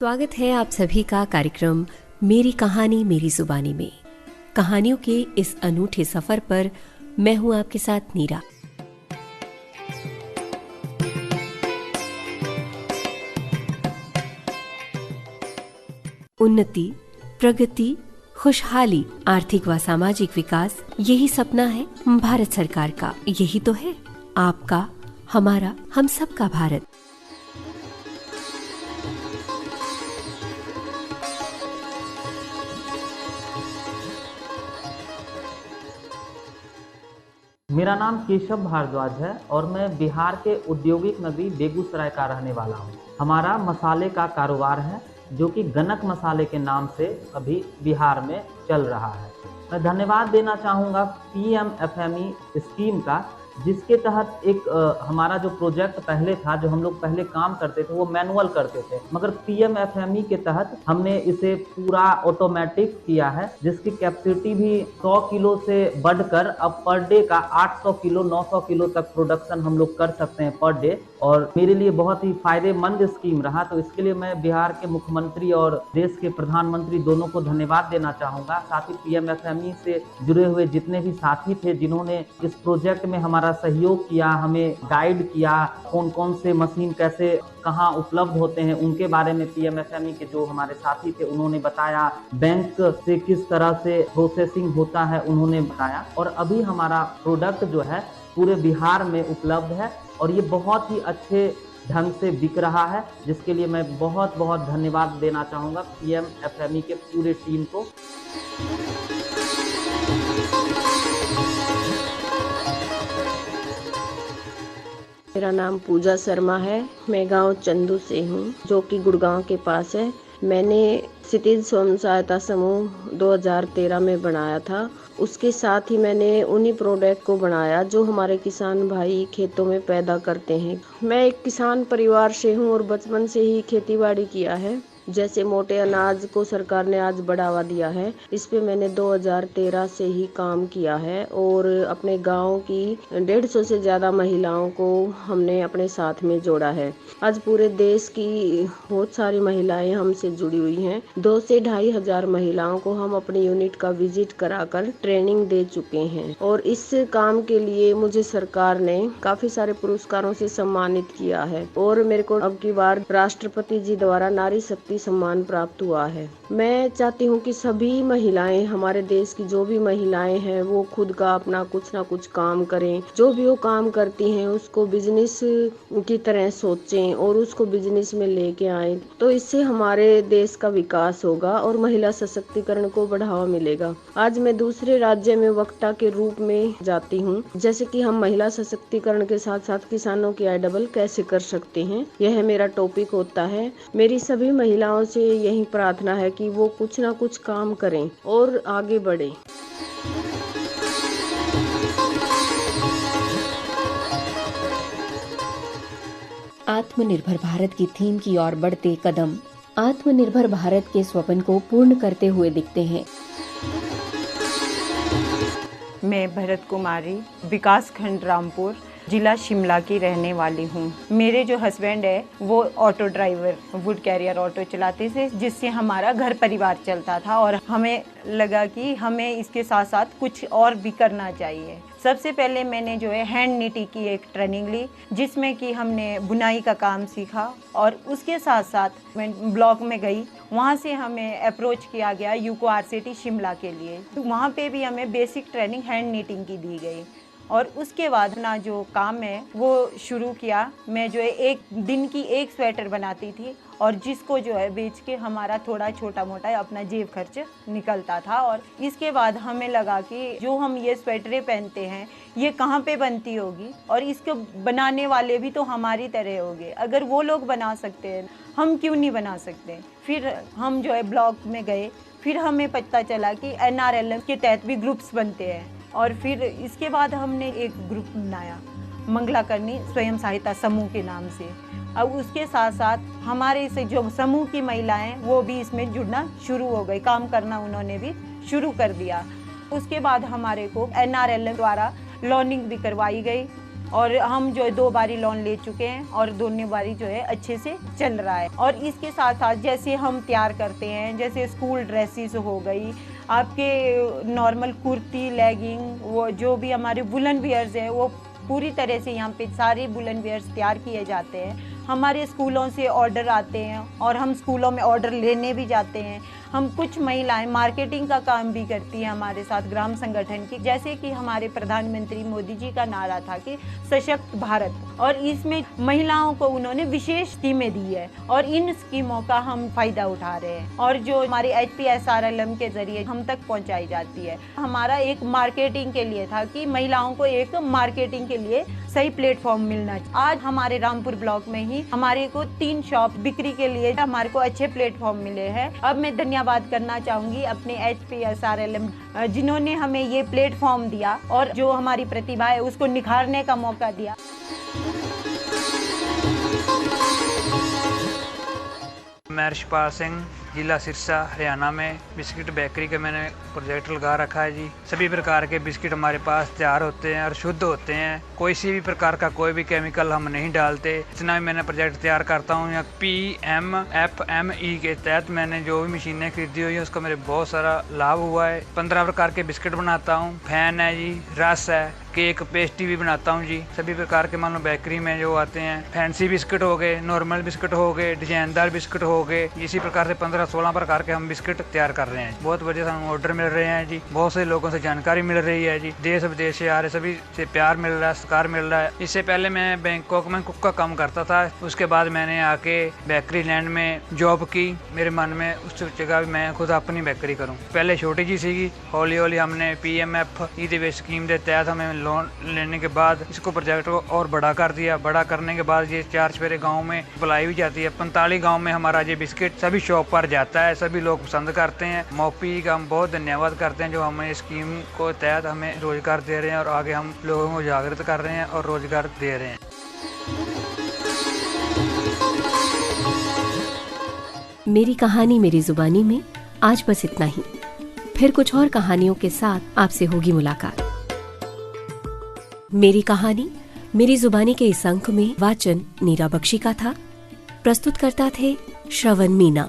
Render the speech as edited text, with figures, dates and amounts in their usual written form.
स्वागत है आप सभी का कार्यक्रम मेरी कहानी मेरी जुबानी में। कहानियों के इस अनूठे सफर पर मैं हूं आपके साथ नीरा। उन्नति, प्रगति, खुशहाली, आर्थिक व सामाजिक विकास, यही सपना है भारत सरकार का। यही तो है आपका, हमारा, हम सबका भारत। मेरा नाम केशव भारद्वाज है और मैं बिहार के औद्योगिक नगरी बेगूसराय का रहने वाला हूँ। हमारा मसाले का कारोबार है जो कि गनक मसाले के नाम से अभी बिहार में चल रहा है। मैं धन्यवाद देना चाहूँगा PMFME स्कीम का, जिसके तहत एक हमारा जो प्रोजेक्ट पहले था, जो हम लोग पहले काम करते थे वो मैनुअल करते थे, मगर PMFME के तहत हमने इसे पूरा ऑटोमेटिक किया है, जिसकी कैपेसिटी भी 100 किलो से बढ़कर अब पर डे का 800 किलो 900 किलो तक प्रोडक्शन हम लोग कर सकते हैं पर डे। और मेरे लिए बहुत ही फायदेमंद स्कीम रहा, तो इसके लिए मैं बिहार के मुख्यमंत्री और देश के प्रधानमंत्री दोनों को धन्यवाद देना चाहूँगा। साथ ही PMFME से जुड़े हुए जितने भी साथी थे जिन्होंने इस प्रोजेक्ट में हमारा सहयोग किया, हमें गाइड किया, कौन कौन से मशीन कैसे कहाँ उपलब्ध होते हैं उनके बारे में PMFME के जो हमारे साथी थे उन्होंने बताया, बैंक से किस तरह से प्रोसेसिंग होता है उन्होंने बताया। और अभी हमारा प्रोडक्ट जो है पूरे बिहार में उपलब्ध है और ये बहुत ही अच्छे ढंग से बिक रहा है, जिसके लिए मैं बहुत बहुत धन्यवाद देना चाहूँगा PMFME के पूरे टीम को। मेरा नाम पूजा शर्मा है। मैं गांव चंदू से हूं, जो कि गुड़गांव के पास है। मैंने क्षितिज स्वयं सहायता समूह 2013 में बनाया था। उसके साथ ही मैंने उन्हीं प्रोडक्ट को बनाया जो हमारे किसान भाई खेतों में पैदा करते हैं। मैं एक किसान परिवार से हूं और बचपन से ही खेतीबाड़ी किया है। जैसे मोटे अनाज को सरकार ने आज बढ़ावा दिया है, इस पे मैंने 2013 से ही काम किया है और अपने गांव की 150 से ज़्यादा महिलाओं को हमने अपने साथ में जोड़ा है। आज पूरे देश की बहुत सारी महिलाएं हमसे जुड़ी हुई हैं। 2 से 2,500 हजार महिलाओं को हम अपनी यूनिट का विजिट कराकर ट्रेनिंग दे चुके हैं और इस काम के लिए मुझे सरकार ने काफी सारे पुरस्कारों से सम्मानित किया है और मेरे को अब की बार राष्ट्रपति जी द्वारा नारी शक्ति सम्मान प्राप्त हुआ है। मैं चाहती हूँ कि सभी महिलाएं, हमारे देश की जो भी महिलाएं हैं, वो खुद का अपना कुछ ना कुछ काम करें। जो भी वो काम करती हैं उसको बिजनेस की तरह सोचें और उसको बिजनेस में लेके आएं, तो इससे हमारे देश का विकास होगा और महिला सशक्तिकरण को बढ़ावा मिलेगा। आज मैं दूसरे राज्य में वक्ता के रूप में जाती हूँ, जैसे कि हम महिला सशक्तिकरण के साथ साथ किसानों की आय डबल कैसे कर सकते हैं, यह मेरा टॉपिक होता है। मेरी सभी महिलाओं से यही प्रार्थना है कि वो कुछ ना कुछ काम करें और आगे बढ़ें। आत्मनिर्भर भारत की थीम की ओर बढ़ते कदम आत्मनिर्भर भारत के स्वप्न को पूर्ण करते हुए दिखते हैं। मैं भरत कुमारी, विकास खंड रामपुर, जिला शिमला की रहने वाली हूँ। मेरे जो हस्बैंड है वो auto driver, wood carrier auto चलाते थे, जिससे हमारा घर परिवार चलता था और हमें लगा कि हमें इसके साथ साथ कुछ और भी करना चाहिए। सबसे पहले मैंने जो है हैंड नीटिंग की एक ट्रेनिंग ली, जिसमें कि हमने बुनाई का काम सीखा और उसके साथ साथ मैं ब्लॉक में गई। वहाँ से हमें अप्रोच किया गया यूको RCT शिमला के लिए, तो वहाँ पे भी हमें बेसिक ट्रेनिंग हैंड नीटिंग की दी गई और उसके बाद ना जो काम है वो शुरू किया। मैं जो है एक दिन की एक स्वेटर बनाती थी और जिसको जो है बेच के हमारा थोड़ा छोटा मोटा अपना जेब खर्च निकलता था। और इसके बाद हमें लगा कि जो हम ये स्वेटरें पहनते हैं ये कहाँ पे बनती होगी और इसको बनाने वाले भी तो हमारी तरह होंगे। अगर वो लोग बना सकते हैं हम क्यों नहीं बना सकते। फिर हम जो है ब्लॉक में गए, फिर हमें पता चला कि NRLM के तहत भी ग्रुप्स बनते हैं और फिर इसके बाद हमने एक ग्रुप बनाया मंगला करनी स्वयं सहायता समूह के नाम से। अब उसके साथ साथ हमारे से जो समूह की महिलाएं वो भी इसमें जुड़ना शुरू हो गई, काम करना उन्होंने भी शुरू कर दिया। उसके बाद हमारे को NRLM द्वारा लर्निंग भी करवाई गई और हम जो है 2 बारी लोन ले चुके हैं और दोनों बारी जो है अच्छे से चल रहा है। और इसके साथ साथ जैसे हम तैयार करते हैं, जैसे स्कूल ड्रेसेस हो गई, आपके नॉर्मल कुर्ती, लेगिंग, वो जो भी हमारे वुलन वियर्स है वो पूरी तरह से यहाँ पे सारे वुलन वियर्स तैयार किए जाते हैं। हमारे स्कूलों से ऑर्डर आते हैं और हम स्कूलों में ऑर्डर लेने भी जाते हैं। हम कुछ महिलाएं मार्केटिंग का काम भी करती हैं हमारे साथ ग्राम संगठन की, जैसे कि हमारे प्रधानमंत्री मोदी जी का नारा था कि सशक्त भारत, और इसमें महिलाओं को उन्होंने विशेष स्कीमें दी है और इन स्कीमों का हम फायदा उठा रहे हैं और जो हमारे HPSRLM के जरिए हम तक पहुंचाई जाती है। हमारा एक मार्केटिंग के लिए था कि महिलाओं को एक मार्केटिंग के लिए सही प्लेटफॉर्म मिलना चाहिए। आज हमारे रामपुर ब्लॉक में ही हमारे को 3 शॉप बिक्री के लिए हमारे को अच्छे प्लेटफॉर्म मिले हैं। अब मैं धन्यवाद करना चाहूंगी अपने HPSRLM जिन्होंने हमें ये प्लेटफॉर्म दिया और जो हमारी प्रतिभा है उसको निखारने का मौका दिया। मैं रिशपाल सिंह, जिला सिरसा, हरियाणा में बिस्किट बेकरी का मैंने प्रोजेक्ट लगा रखा है जी। सभी प्रकार के बिस्किट हमारे पास तैयार होते हैं और शुद्ध होते हैं। कोई सी भी प्रकार का कोई भी केमिकल हम नहीं डालते। इतना भी मैंने प्रोजेक्ट तैयार करता हूँ। या PMFME के तहत मैंने जो भी मशीनें खरीदी हुई है उसका मेरे बहुत सारा लाभ हुआ है। 15 प्रकार के बिस्किट बनाता हूँ। फैन है जी, रस है, केक, पेस्ट्री भी बनाता हूँ जी। सभी प्रकार के मान लो बेकरी में जो आते हैं, फैंसी बिस्किट हो गए, नॉर्मल बिस्किट हो गए, डिजाइनदार बिस्किट हो गए, इसी प्रकार से 15-16 प्रकार के हम बिस्किट तैयार कर रहे हैं। बहुत बढ़िया हमें ऑर्डर मिल रहे हैं जी। बहुत से लोगों से जानकारी मिल रही है जी। देश विदेश से आ रहे सभी से प्यार मिल रहा है, सत्कार मिल रहा है। इससे पहले मैं बैंकॉक में कुक का काम करता था। उसके बाद मैंने आके बेकरी लैंड में जॉब की। मेरे मन में उस जगह मैं खुद अपनी बेकरी करूँ। पहले छोटी जी सी, हौली हौली हमने PMFE स्कीम के तहत हमें लोन लेने के बाद इसको प्रोजेक्ट को और बड़ा कर दिया। बड़ा करने के बाद ये 4 गाँव में सप्लाई भी जाती है। 45 गाँव में हमारा ये बिस्किट सभी शॉप पर जाता है। सभी लोग पसंद करते हैं। मोपी का हम बहुत धन्यवाद करते हैं जो हमें इस स्कीम को तहत हमें रोजगार दे रहे हैं और आगे हम लोगों को जागृत कर रहे हैं और रोजगार दे रहे हैं। मेरी कहानी मेरी जुबानी में आज बस इतना ही। फिर कुछ और कहानियों के साथ आपसे होगी मुलाकात। मेरी कहानी मेरी जुबानी के इस अंक में वाचन नीरा बख्शी का था। प्रस्तुत करता थे श्रवण मीना।